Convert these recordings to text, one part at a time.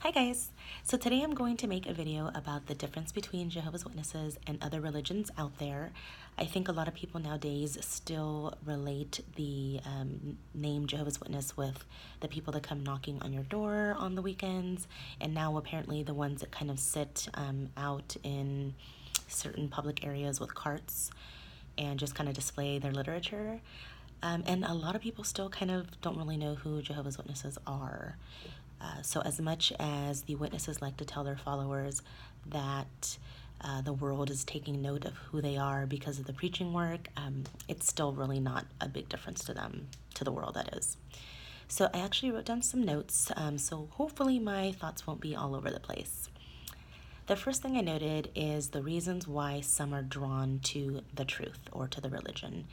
Hi guys! So today I'm going to make a video about the difference between Jehovah's Witnesses and other religions out there. I think a lot of people nowadays still relate the name Jehovah's Witness with the people that come knocking on your door on the weekends, and now apparently the ones that kind of sit out in certain public areas with carts and just kind of display their literature. And a lot of people still kind of don't really know who Jehovah's Witnesses are. So as much as the witnesses like to tell their followers that the world is taking note of who they are because of the preaching work, it's still really not a big difference to them, to the world that is. So I actually wrote down some notes, so hopefully my thoughts won't be all over the place. The first thing I noted is the reasons why some are drawn to the truth or to the religion.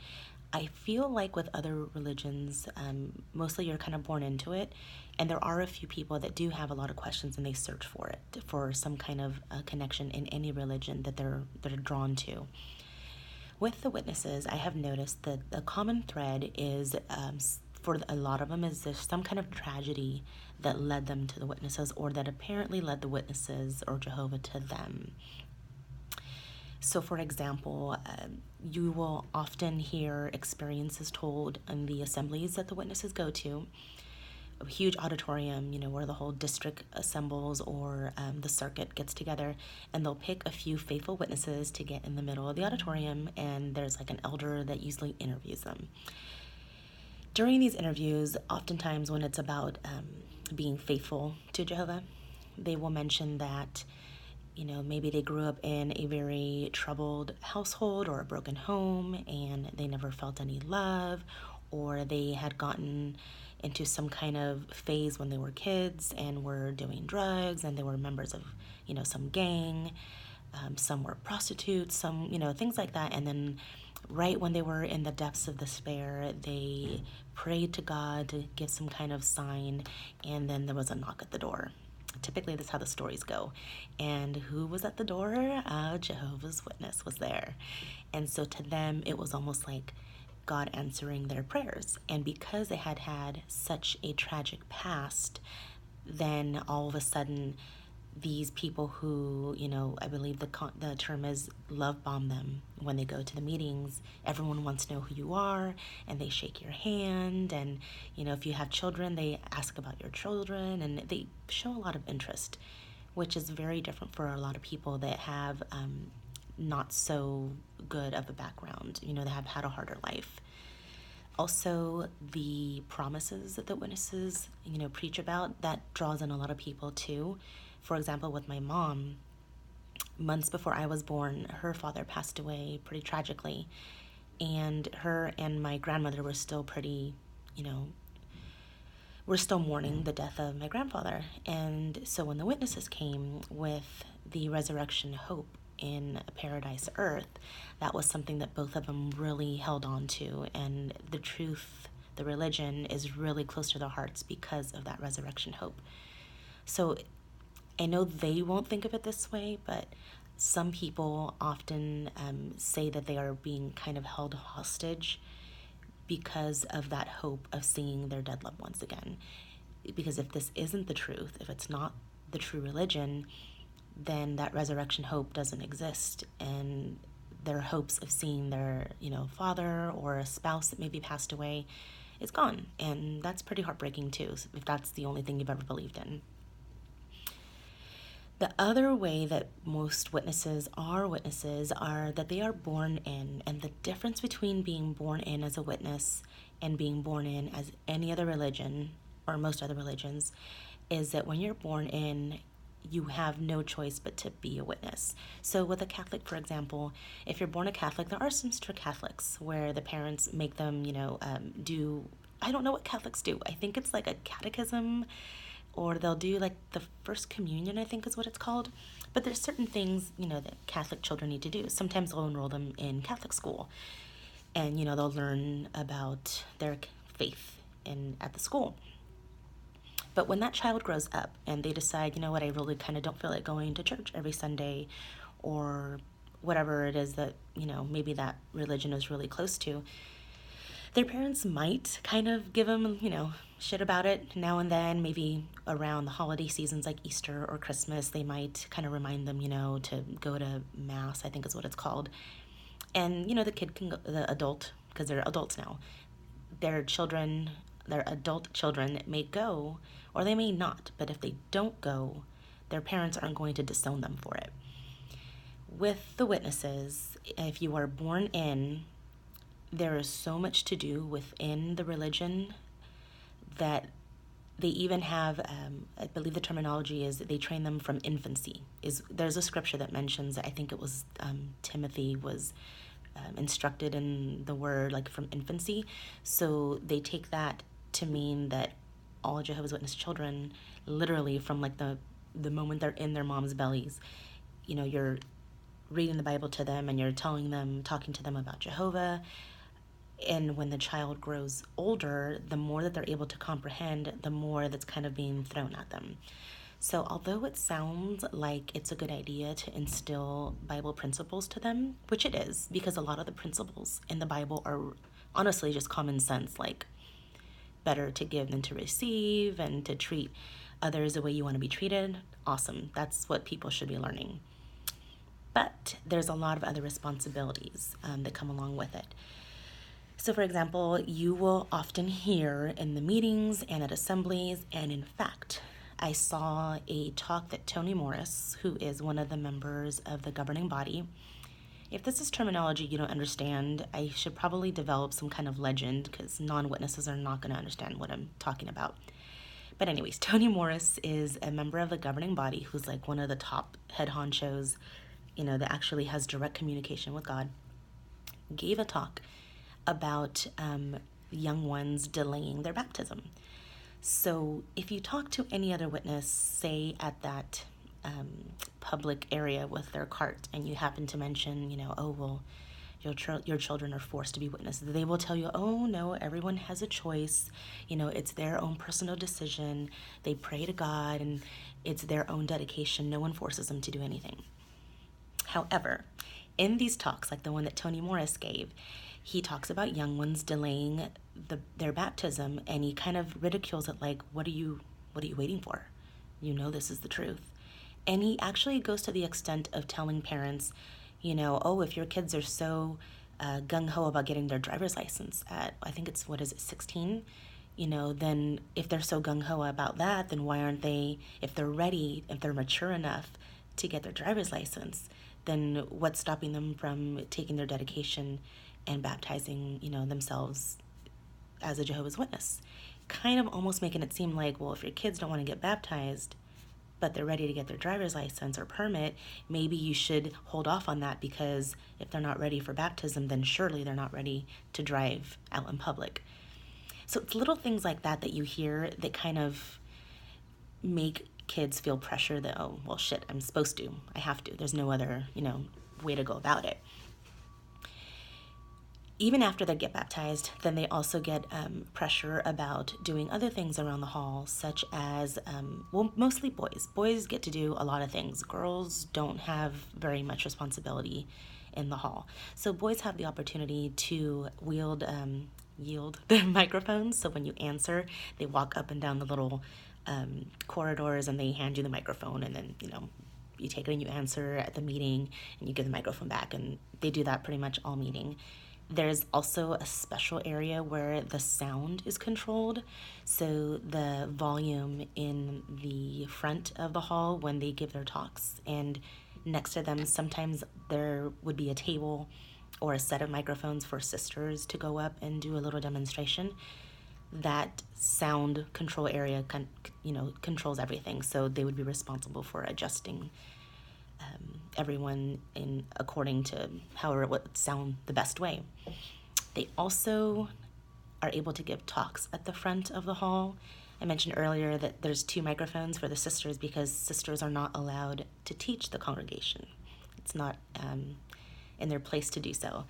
I feel like with other religions, mostly you're kind of born into it, and there are a few people that do have a lot of questions and they search for it, for some kind of connection in any religion that they're drawn to. With the witnesses, I have noticed that the common thread is, for a lot of them, is there's some kind of tragedy that led them to the witnesses, or that apparently led the witnesses or Jehovah to them. So, for example, you will often hear experiences told in the assemblies that the witnesses go to, a huge auditorium, where the whole district assembles, or the circuit gets together, and they'll pick a few faithful witnesses to get in the middle of the auditorium, and there's like an elder that usually interviews them. During these interviews, oftentimes when it's about being faithful to Jehovah, they will mention that maybe they grew up in a very troubled household or a broken home and they never felt any love, or they had gotten into some kind of phase when they were kids and were doing drugs, and they were members of, some gang, some were prostitutes, some, things like that. And then right when they were in the depths of despair, they prayed to God to give some kind of sign, and then there was a knock at the door. Typically, that's how the stories go. And who was at the door? Jehovah's Witness was there. And so to them, it was almost like God answering their prayers. And because they had had such a tragic past, then all of a sudden, these people who, I believe the term is love bomb them when they go to the meetings. Everyone wants to know who you are, and they shake your hand, and if you have children, they ask about your children, and they show a lot of interest, which is very different for a lot of people that have not so good of a background, they have had a harder life. Also, the promises that the witnesses, preach about, that draws in a lot of people too. For example, with my mom, months before I was born, her father passed away pretty tragically. And her and my grandmother were still pretty, we're still mourning the death of my grandfather. And so when the witnesses came with the resurrection hope in a paradise earth, that was something that both of them really held on to. And the truth, the religion, is really close to their hearts because of that resurrection hope. So I know they won't think of it this way, but some people often say that they are being kind of held hostage because of that hope of seeing their dead loved ones again. Because if this isn't the truth, if it's not the true religion, then that resurrection hope doesn't exist, and their hopes of seeing their, father or a spouse that maybe passed away is gone. And that's pretty heartbreaking too, if that's the only thing you've ever believed in. The other way that most witnesses are that they are born in, and the difference between being born in as a witness and being born in as any other religion, or most other religions, is that when you're born in, you have no choice but to be a witness. So with a Catholic, for example, if you're born a Catholic, there are some strict Catholics where the parents make them, do, I don't know what Catholics do. I think it's like a catechism, or they'll do like the first communion, I think is what it's called. But there's certain things, that Catholic children need to do. Sometimes they'll enroll them in Catholic school, and, they'll learn about their faith at the school. But when that child grows up and they decide, I really kind of don't feel like going to church every Sunday, or whatever it is that, maybe that religion is really close to, their parents might kind of give them, shit about it now and then. Maybe around the holiday seasons like Easter or Christmas, they might kind of remind them, to go to mass, I think is what it's called. And, the kid can go, the adult, because they're adults now, their adult children may go or they may not. But if they don't go, their parents aren't going to disown them for it. With the witnesses, if you are born in, there is so much to do within the religion that they even have, I believe the terminology is, they train them from infancy. There's a scripture that mentions, I think it was Timothy was instructed in the word like from infancy. So they take that to mean that all Jehovah's Witness children, literally from like the moment they're in their mom's bellies, you're reading the Bible to them and you're talking to them about Jehovah. And when the child grows older, the more that they're able to comprehend, the more that's kind of being thrown at them. So although it sounds like it's a good idea to instill Bible principles to them, which it is, because a lot of the principles in the Bible are honestly just common sense, like better to give than to receive and to treat others the way you want to be treated. Awesome. That's what people should be learning. But there's a lot of other responsibilities that come along with it. So for example, you will often hear in the meetings and at assemblies, and in fact, I saw a talk that Toni Morris, who is one of the members of the governing body, if this is terminology you don't understand, I should probably develop some kind of legend because non-witnesses are not going to understand what I'm talking about. But anyways, Toni Morris is a member of the governing body who's like one of the top head honchos, that actually has direct communication with God, gave a talk about young ones delaying their baptism. So if you talk to any other witness, say at that public area with their cart, and you happen to mention, oh, well, your children are forced to be witnesses, they will tell you, oh, no, everyone has a choice. It's their own personal decision. They pray to God, and it's their own dedication. No one forces them to do anything. However, in these talks, like the one that Toni Morris gave, he talks about young ones delaying their baptism, and he kind of ridicules it like, what are you waiting for? This is the truth. And he actually goes to the extent of telling parents, oh, if your kids are so gung-ho about getting their driver's license at, I think it's, 16? Then if they're so gung-ho about that, then why aren't they, if they're ready, if they're mature enough to get their driver's license, then what's stopping them from taking their dedication and baptizing, themselves as a Jehovah's Witness? Kind of almost making it seem like, well, if your kids don't want to get baptized, but they're ready to get their driver's license or permit, maybe you should hold off on that, because if they're not ready for baptism, then surely they're not ready to drive out in public. So it's little things like that that you hear that kind of make kids feel pressure that, oh, well, shit, I'm supposed to. I have to. There's no other, way to go about it. Even after they get baptized, then they also get pressure about doing other things around the hall, such as, mostly boys. Boys get to do a lot of things. Girls don't have very much responsibility in the hall. So boys have the opportunity to yield the microphones. So when you answer, they walk up and down the little corridors and they hand you the microphone, and then, you take it and you answer at the meeting and you give the microphone back, and they do that pretty much all meeting. There's also a special area where the sound is controlled. So the volume in the front of the hall when they give their talks, and next to them, sometimes there would be a table or a set of microphones for sisters to go up and do a little demonstration. That sound control area, controls everything. So they would be responsible for adjusting everyone in according to however it would sound the best way. They also are able to give talks at the front of the hall. I mentioned earlier that there's 2 microphones for the sisters because sisters are not allowed to teach the congregation. It's not in their place to do so.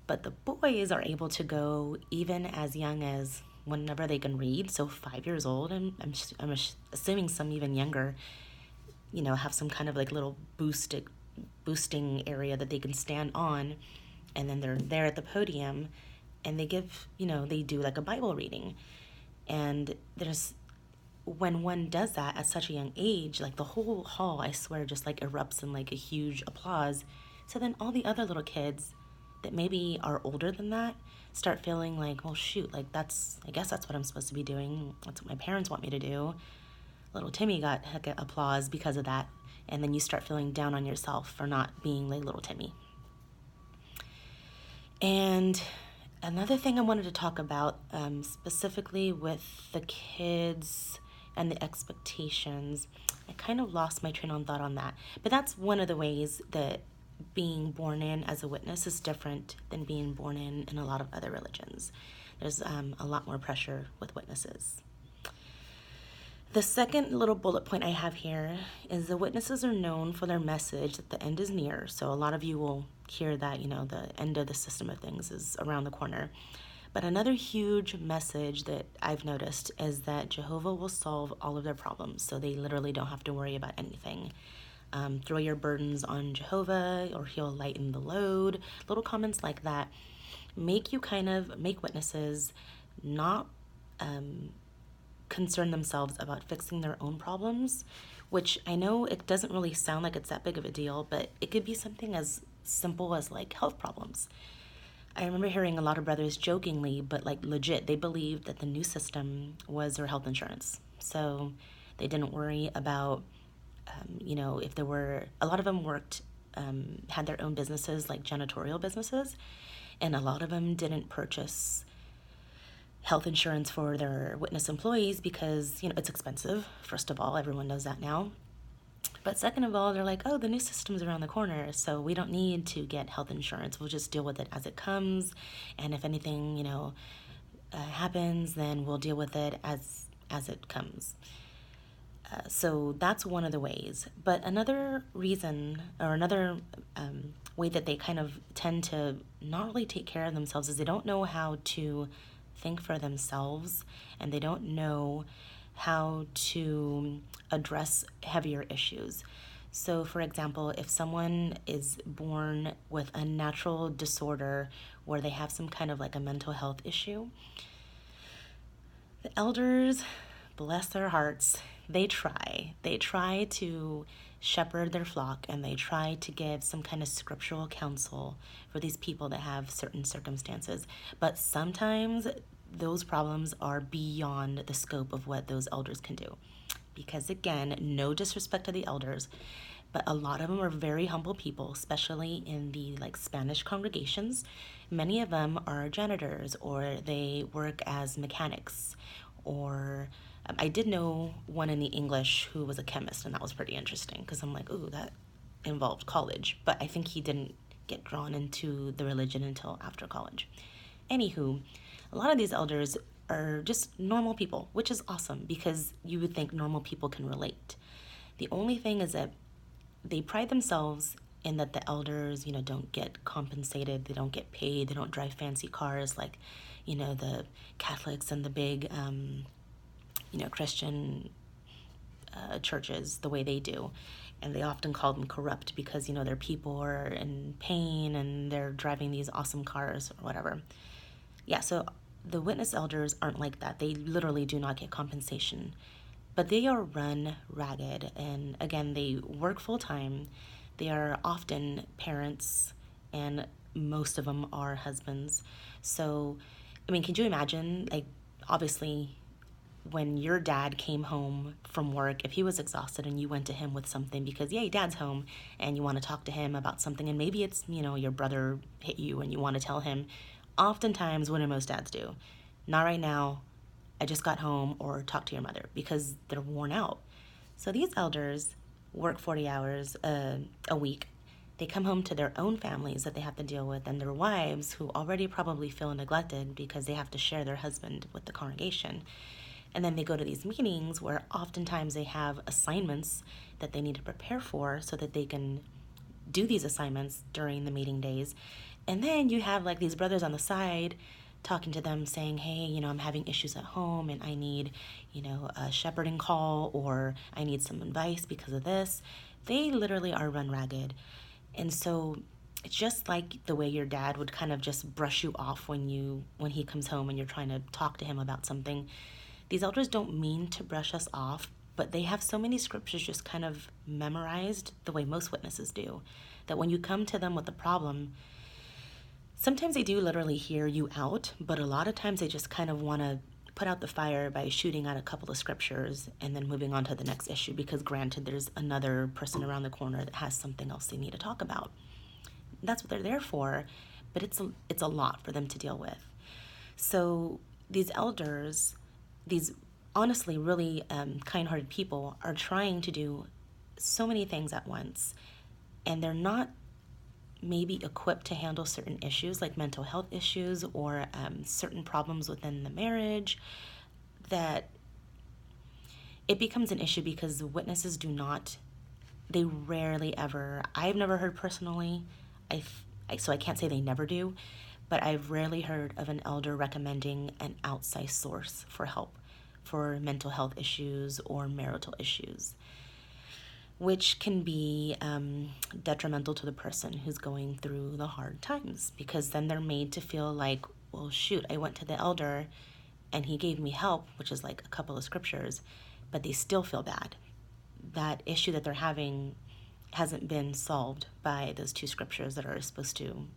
But the boys are able to go even as young as whenever they can read, so 5 years old, and I'm assuming some even younger, have some kind of like little boosting area that they can stand on, and then they're there at the podium, and they give, they do like a Bible reading. And when one does that at such a young age, like the whole hall, I swear, just like erupts in like a huge applause. So then all the other little kids that maybe are older than that start feeling like, well, shoot, like I guess that's what I'm supposed to be doing. That's what my parents want me to do. Little Timmy got applause because of that. And then you start feeling down on yourself for not being like little Timmy. And another thing I wanted to talk about, specifically with the kids and the expectations, I kind of lost my train of thought on that. But that's one of the ways that being born in as a witness is different than being born in a lot of other religions. There's a lot more pressure with witnesses. The second little bullet point I have here is the witnesses are known for their message that the end is near. So a lot of you will hear that, the end of the system of things is around the corner. But another huge message that I've noticed is that Jehovah will solve all of their problems. So they literally don't have to worry about anything. Throw your burdens on Jehovah or he'll lighten the load. Little comments like that make witnesses not concern themselves about fixing their own problems, which I know it doesn't really sound like it's that big of a deal, but it could be something as simple as like health problems. I remember hearing a lot of brothers jokingly, but like legit, they believed that the new system was their health insurance. So they didn't worry about, if there were, a lot of them had their own businesses, like janitorial businesses, and a lot of them didn't purchase health insurance for their witness employees because, it's expensive. First of all, everyone knows that now. But second of all, they're like, oh, the new system's around the corner, so we don't need to get health insurance. We'll just deal with it as it comes. And if anything, happens, then we'll deal with it as it comes. So that's one of the ways. But another reason or another way that they kind of tend to not really take care of themselves is they don't know how to think for themselves, and they don't know how to address heavier issues. So for example, if someone is born with a natural disorder where they have some kind of like a mental health issue, the elders, bless their hearts, they try to shepherd their flock, and they try to give some kind of scriptural counsel for these people that have certain circumstances. But sometimes those problems are beyond the scope of what those elders can do. Because again, no disrespect to the elders, but a lot of them are very humble people, especially in the like Spanish congregations. Many of them are janitors, or they work as mechanics, or I did know one in the English who was a chemist, and that was pretty interesting because I'm like, ooh, that involved college. But I think he didn't get drawn into the religion until after college. Anywho, a lot of these elders are just normal people, which is awesome because you would think normal people can relate. The only thing is that they pride themselves in that the elders, don't get compensated, they don't get paid, they don't drive fancy cars like, the Catholics and the big, Christian churches the way they do. And they often call them corrupt because, their people are in pain and they're driving these awesome cars or whatever. Yeah, so the witness elders aren't like that. They literally do not get compensation. But they are run ragged. And again, they work full time. They are often parents, and most of them are husbands. So, can you imagine, like, obviously, when your dad came home from work, if he was exhausted and you went to him with something because, yay, dad's home, and you want to talk to him about something, and maybe it's, your brother hit you and you want to tell him, oftentimes, what do most dads do? Not right now, I just got home, or talk to your mother, because they're worn out. So these elders work 40 hours a week. They come home to their own families that they have to deal with, and their wives who already probably feel neglected because they have to share their husband with the congregation. And then they go to these meetings where oftentimes they have assignments that they need to prepare for so that they can do these assignments during the meeting days. And then you have like these brothers on the side talking to them saying, hey, I'm having issues at home and I need, a shepherding call, or I need some advice because of this. They literally are run ragged. And so it's just like the way your dad would kind of just brush you off when he comes home and you're trying to talk to him about something. these elders don't mean to brush us off, but they have so many scriptures just kind of memorized the way most witnesses do, that when you come to them with a problem, sometimes they do literally hear you out, but a lot of times they just kind of want to put out the fire by shooting out a couple of scriptures and then moving on to the next issue, because granted, there's another person around the corner that has something else they need to talk about. That's what they're there for, but it's a lot for them to deal with. So these elders, these honestly really kind-hearted people, are trying to do so many things at once, and they're not maybe equipped to handle certain issues like mental health issues or certain problems within the marriage, that it becomes an issue because witnesses they rarely ever, I've never heard personally, so I can't say they never do, but I've rarely heard of an elder recommending an outside source for help for mental health issues or marital issues, which can be detrimental to the person who's going through the hard times, because then they're made to feel like, well, shoot, I went to the elder and he gave me help, which is like a couple of scriptures, but they still feel bad. That issue that they're having hasn't been solved by those two scriptures that are supposed to,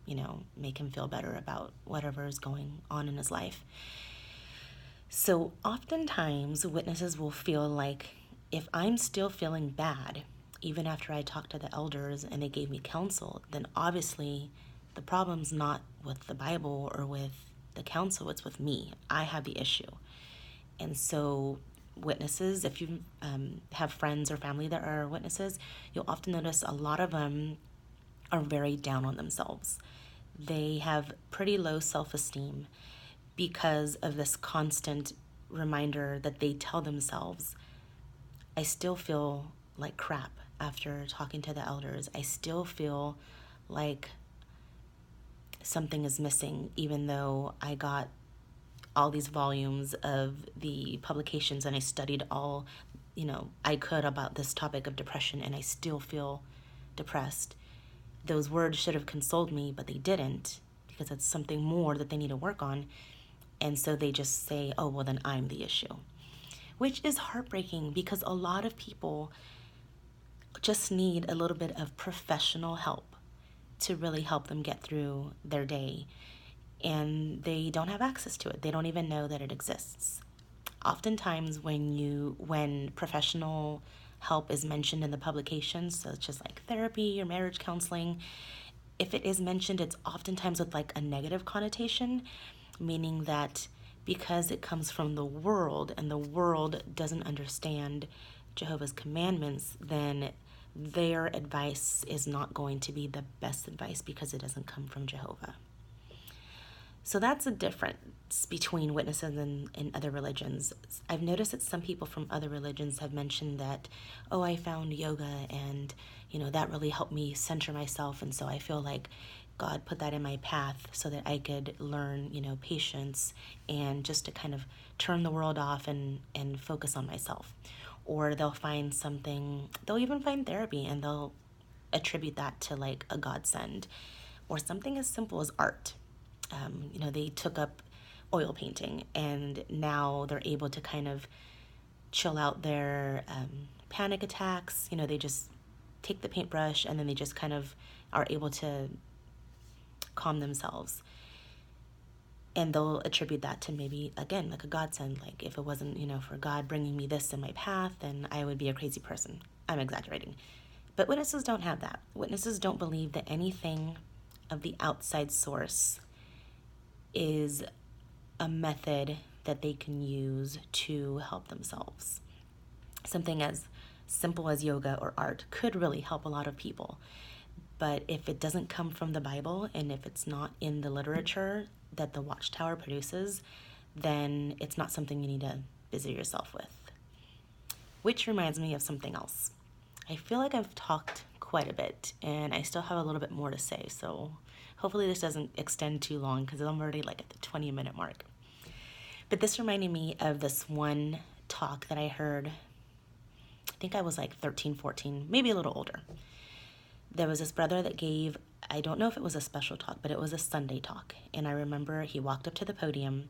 make him feel better about whatever is going on in his life. So oftentimes witnesses will feel like, if I'm still feeling bad, even after I talked to the elders and they gave me counsel, then obviously the problem's not with the Bible or with the counsel, it's with me. I have the issue. And so witnesses, if you have friends or family that are witnesses, you'll often notice a lot of them are very down on themselves. They have pretty low self-esteem because of this constant reminder that they tell themselves, I still feel like crap after talking to the elders. I still feel like something is missing, even though I got all these volumes of the publications and I studied all, I could about this topic of depression, and I still feel depressed. Those words should have consoled me, but they didn't, because it's something more that they need to work on. And so they just say, oh, well, then I'm the issue, which is heartbreaking, because a lot of people just need a little bit of professional help to really help them get through their day. And they don't have access to it. They don't even know that it exists. Oftentimes when professional help is mentioned in the publications, such as like therapy or marriage counseling, if it is mentioned, it's oftentimes with like a negative connotation, meaning that because it comes from the world and the world doesn't understand Jehovah's commandments, then their advice is not going to be the best advice because it doesn't come from Jehovah. So that's a difference between witnesses and other religions. I've noticed that some people from other religions have mentioned that, oh, I found yoga and, that really helped me center myself. And so I feel like God put that in my path so that I could learn, patience and just to kind of turn the world off and focus on myself. Or they'll even find therapy and they'll attribute that to like a godsend, or something as simple as art. They took up oil painting and now they're able to kind of chill out their panic attacks. They just take the paintbrush and then they just kind of are able to calm themselves. And they'll attribute that to maybe, again, like a godsend. Like if it wasn't, for God bringing me this in my path, then I would be a crazy person. I'm exaggerating. But witnesses don't have that. Witnesses don't believe that anything of the outside source is a method that they can use to help themselves. Something as simple as yoga or art could really help a lot of people. But if it doesn't come from the Bible and if it's not in the literature that the Watchtower produces, then it's not something you need to busy yourself with. Which reminds me of something else. I feel like I've talked quite a bit and I still have a little bit more to say, so hopefully this doesn't extend too long because I'm already like at the 20-minute mark. But this reminded me of this one talk that I heard. I think I was like 13, 14, maybe a little older. There was this brother that gave, I don't know if it was a special talk, but it was a Sunday talk. And I remember he walked up to the podium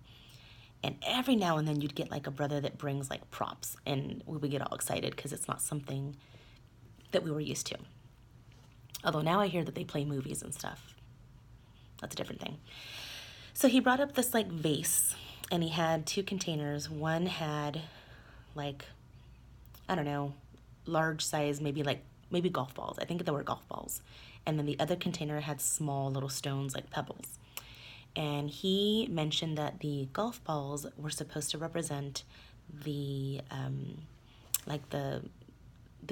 And every now and then you'd get like a brother that brings like props, and we would get all excited because it's not something that we were used to. Although now I hear that they play movies and stuff. That's a different thing. So he brought up this like vase, and he had two containers. One had like, I don't know, large size, maybe golf balls. I think they were golf balls. And then the other container had small little stones like pebbles. And he mentioned that the golf balls were supposed to represent the like the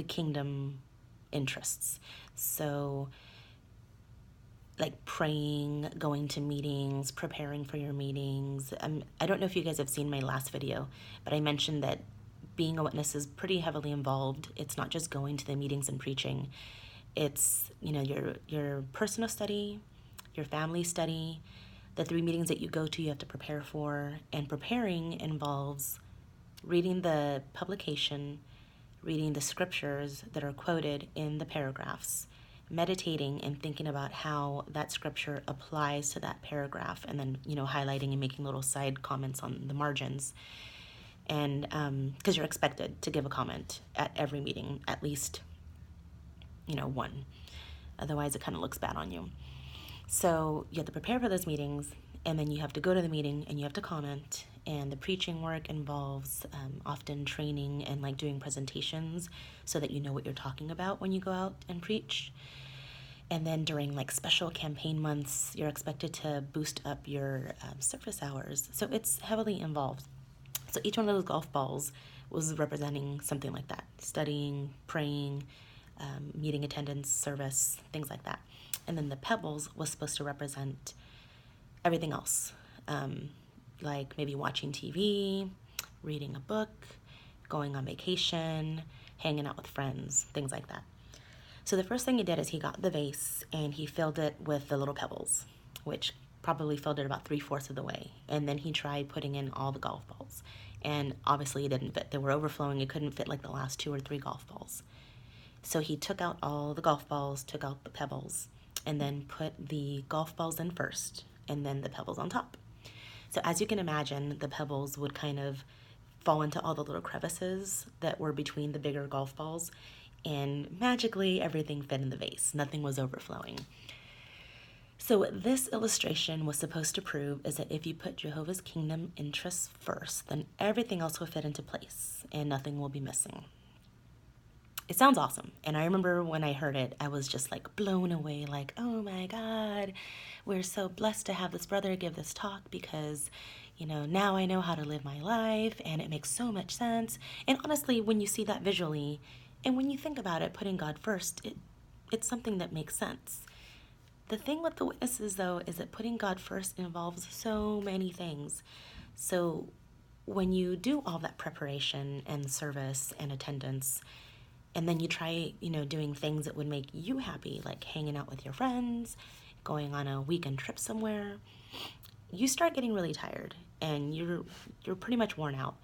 kingdom interests. So like praying, going to meetings, preparing for your meetings. I don't know if you guys have seen my last video, but I mentioned that being a witness is pretty heavily involved. It's not just going to the meetings and preaching. It's, you know, your personal study, your family study, the 3 meetings that you go to you have to prepare for. And preparing involves reading the publication, reading the scriptures that are quoted in the paragraphs, meditating and thinking about how that scripture applies to that paragraph, and then, you know, highlighting and making little side comments on the margins. And because you're expected to give a comment at every meeting, at least, you know, one. Otherwise, it kind of looks bad on you. So you have to prepare for those meetings, and then you have to go to the meeting and you have to comment. And the preaching work involves often training and like doing presentations so that you know what you're talking about when you go out and preach. And then during like special campaign months, you're expected to boost up your service hours. So it's heavily involved. So each one of those golf balls was representing something like that: studying, praying, meeting attendance, service, things like that. And then the pebbles was supposed to represent everything else, like maybe watching TV, reading a book, going on vacation, hanging out with friends, things like that. So the first thing he did is he got the vase and he filled it with the little pebbles, which probably filled it about 3/4 of the way. And then he tried putting in all the golf balls. And obviously it didn't fit. They were overflowing. It couldn't fit like the last 2 or 3 golf balls. So he took out all the golf balls, took out the pebbles, and then put the golf balls in first, and then the pebbles on top. So as you can imagine, the pebbles would kind of fall into all the little crevices that were between the bigger golf balls, and magically everything fit in the vase. Nothing was overflowing. So what this illustration was supposed to prove is that if you put Jehovah's kingdom interests first, then everything else will fit into place and nothing will be missing. It sounds awesome. And I remember when I heard it, I was just like blown away, like, oh my God, we're so blessed to have this brother give this talk because, you know, now I know how to live my life and it makes so much sense. And honestly, when you see that visually and when you think about it, putting God first, it's something that makes sense. The thing with the witnesses, though, is that putting God first involves so many things. So when you do all that preparation and service and attendance, and then you try, you know, doing things that would make you happy, like hanging out with your friends, going on a weekend trip somewhere, you start getting really tired and you're pretty much worn out.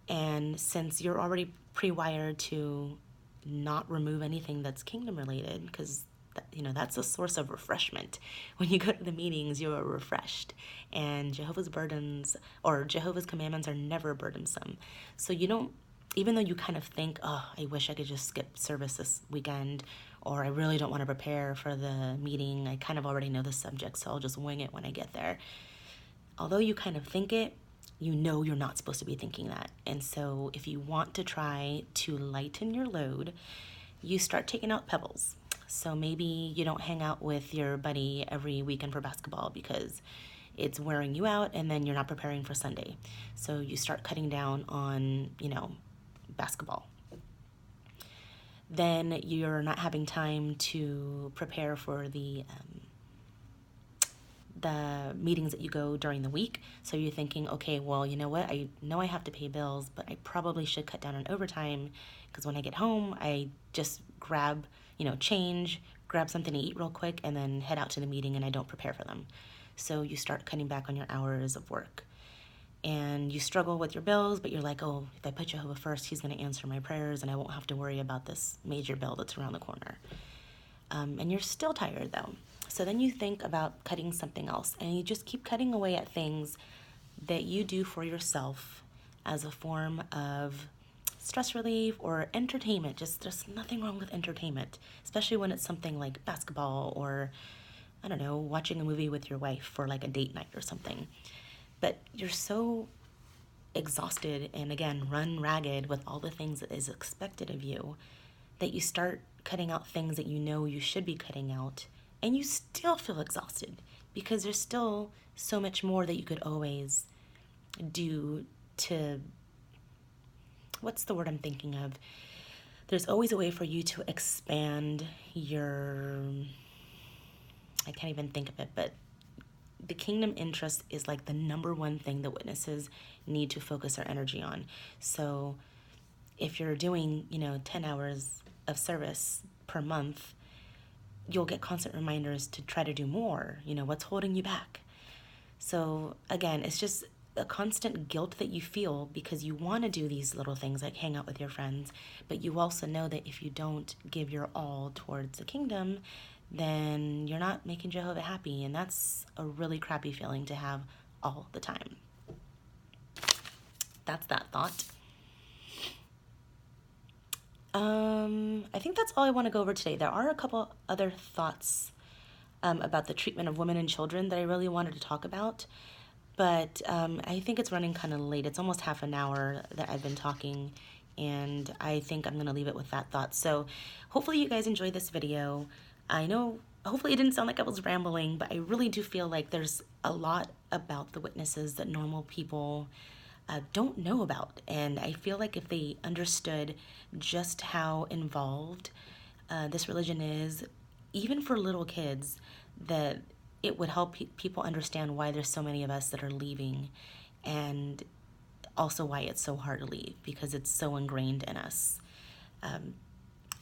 And since you're already pre-wired to not remove anything that's kingdom related, because you know that's a source of refreshment. When you go to the meetings, you are refreshed, and Jehovah's burdens or Jehovah's commandments are never burdensome. So you don't, even though you kind of think, oh, I wish I could just skip service this weekend, or I really don't want to prepare for the meeting, I kind of already know the subject, so I'll just wing it when I get there. Although you kind of think it, you know you're not supposed to be thinking that. And so if you want to try to lighten your load, you start taking out pebbles. So maybe you don't hang out with your buddy every weekend for basketball because it's wearing you out, and then you're not preparing for Sunday. So you start cutting down on, you know, basketball. Then you're not having time to prepare for the meetings that you go during the week. So you're thinking, okay, well, you know what? I know I have to pay bills, but I probably should cut down on overtime because when I get home, I just grab, you know, change, grab something to eat real quick, and then head out to the meeting, and I don't prepare for them. So you start cutting back on your hours of work. And you struggle with your bills, but you're like, oh, if I put Jehovah first, he's going to answer my prayers, and I won't have to worry about this major bill that's around the corner. And you're still tired, though. So then you think about cutting something else, and you just keep cutting away at things that you do for yourself as a form of stress relief or entertainment. Just nothing wrong with entertainment, especially when it's something like basketball or, I don't know, watching a movie with your wife for like a date night or something. But you're so exhausted and, again, run ragged with all the things that is expected of you that you start cutting out things that you know you should be cutting out, and you still feel exhausted because there's still so much more that you could always do to, what's the word I'm thinking of? There's always a way for you to expand your, I can't even think of it, but the kingdom interest is like the number one thing that witnesses need to focus their energy on. So if you're doing, 10 hours of service per month, you'll get constant reminders to try to do more. What's holding you back? So again, it's just a constant guilt that you feel because you want to do these little things like hang out with your friends, but you also know that if you don't give your all towards the kingdom, then you're not making Jehovah happy, and that's a really crappy feeling to have all the time. That's that thought. I think that's all I want to go over today. There are a couple other thoughts about the treatment of women and children that I really wanted to talk about, but I think it's running kind of late. It's almost half an hour that I've been talking, and I think I'm going to leave it with that thought. So hopefully you guys enjoyed this video. I know, hopefully it didn't sound like I was rambling, but I really do feel like there's a lot about the witnesses that normal people don't know about. And I feel like if they understood just how involved this religion is, even for little kids, that it would help people understand why there's so many of us that are leaving, and also why it's so hard to leave, because it's so ingrained in us.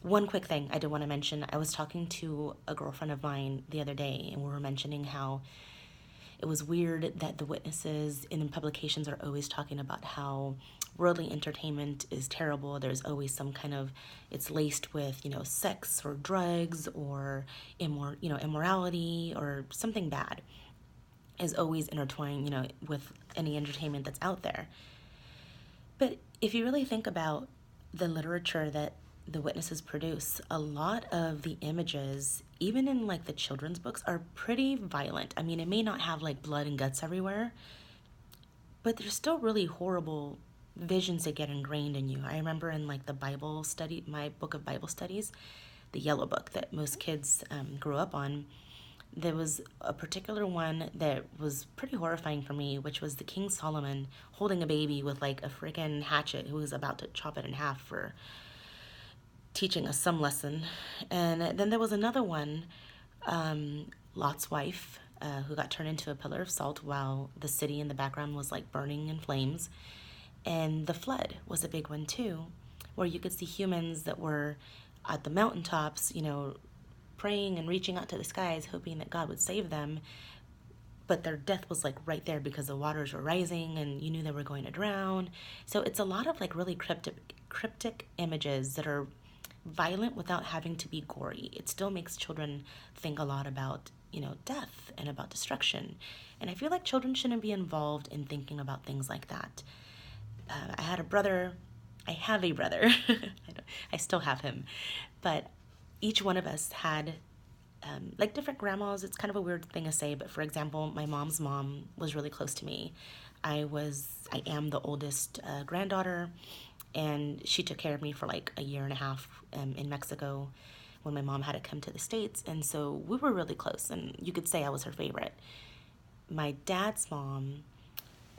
One quick thing I did want to mention, I was talking to a girlfriend of mine the other day, and we were mentioning how it was weird that the witnesses in the publications are always talking about how worldly entertainment is terrible. There's always some kind of, it's laced with, sex or drugs or immorality or something bad is always intertwined, with any entertainment that's out there. But if you really think about the literature that the witnesses produce, a lot of the images, even in like the children's books, are pretty violent. I mean, it may not have like blood and guts everywhere, but there's still really horrible visions that get ingrained in you. I remember in like the Bible study, my book of Bible studies, the yellow book that most kids grew up on, there was a particular one that was pretty horrifying for me, which was the King Solomon holding a baby with like a freaking hatchet who was about to chop it in half for teaching us some lesson. And then there was another one, Lot's wife, who got turned into a pillar of salt while the city in the background was like burning in flames. And the flood was a big one too, where you could see humans that were at the mountaintops, praying and reaching out to the skies, hoping that God would save them. But their death was like right there because the waters were rising and you knew they were going to drown. So it's a lot of like really cryptic images that are violent without having to be gory. It still makes children think a lot about, death and about destruction. And I feel like children shouldn't be involved in thinking about things like that. I have a brother. I still have him. But each one of us had like different grandmas. It's kind of a weird thing to say, but for example, my mom's mom was really close to me. I am the oldest granddaughter, and she took care of me for like a year and a half in Mexico when my mom had to come to the States. And so we were really close, and you could say I was her favorite. My dad's mom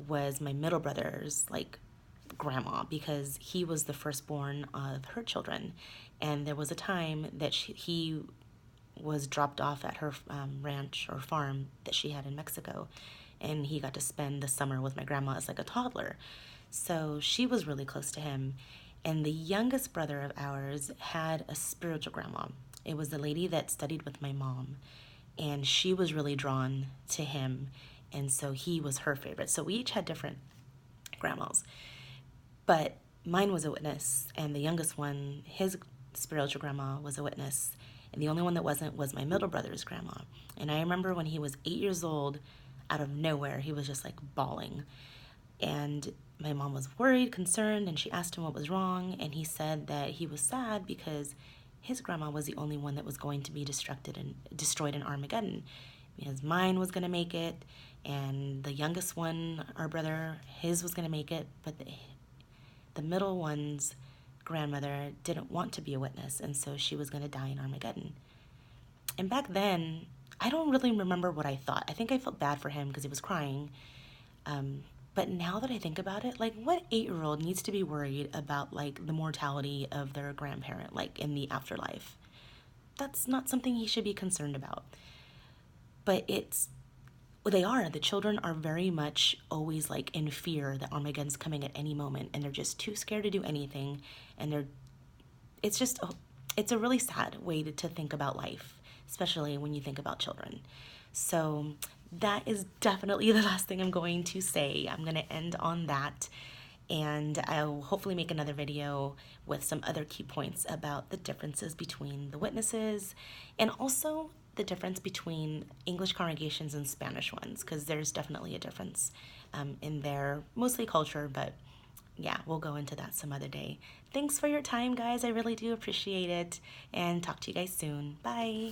was my middle brother's like grandma, because he was the firstborn of her children. And there was a time that he was dropped off at her ranch or farm that she had in Mexico, and he got to spend the summer with my grandma as like a toddler. So she was really close to him. And the youngest brother of ours had a spiritual grandma. It was the lady that studied with my mom, and she was really drawn to him, and so he was her favorite. So we each had different grandmas, but mine was a witness, and the youngest one, his spiritual grandma, was a witness, and the only one that wasn't was my middle brother's grandma. And I remember when he was 8 years old, out of nowhere, he was just like bawling. And my mom was worried, concerned, and she asked him what was wrong. And he said that he was sad because his grandma was the only one that was going to be destroyed in Armageddon. Because mine was going to make it, and the youngest one, our brother, his was going to make it, but the middle one's grandmother didn't want to be a witness, and so she was going to die in Armageddon. And back then, I don't really remember what I thought. I think I felt bad for him because he was crying. But now that I think about it, like, what 8-year-old needs to be worried about, like, the mortality of their grandparent, like, in the afterlife? That's not something he should be concerned about. But the children are very much always, like, in fear that Armageddon's coming at any moment, and they're just too scared to do anything, and it's a really sad way to think about life, especially when you think about children. So that is definitely the last thing I'm going to say. I'm going to end on that, and I'll hopefully make another video with some other key points about the differences between the witnesses, and also the difference between English congregations and Spanish ones, because there's definitely a difference in their mostly culture, but yeah, we'll go into that some other day. Thanks for your time, guys. I really do appreciate it, and talk to you guys soon. Bye.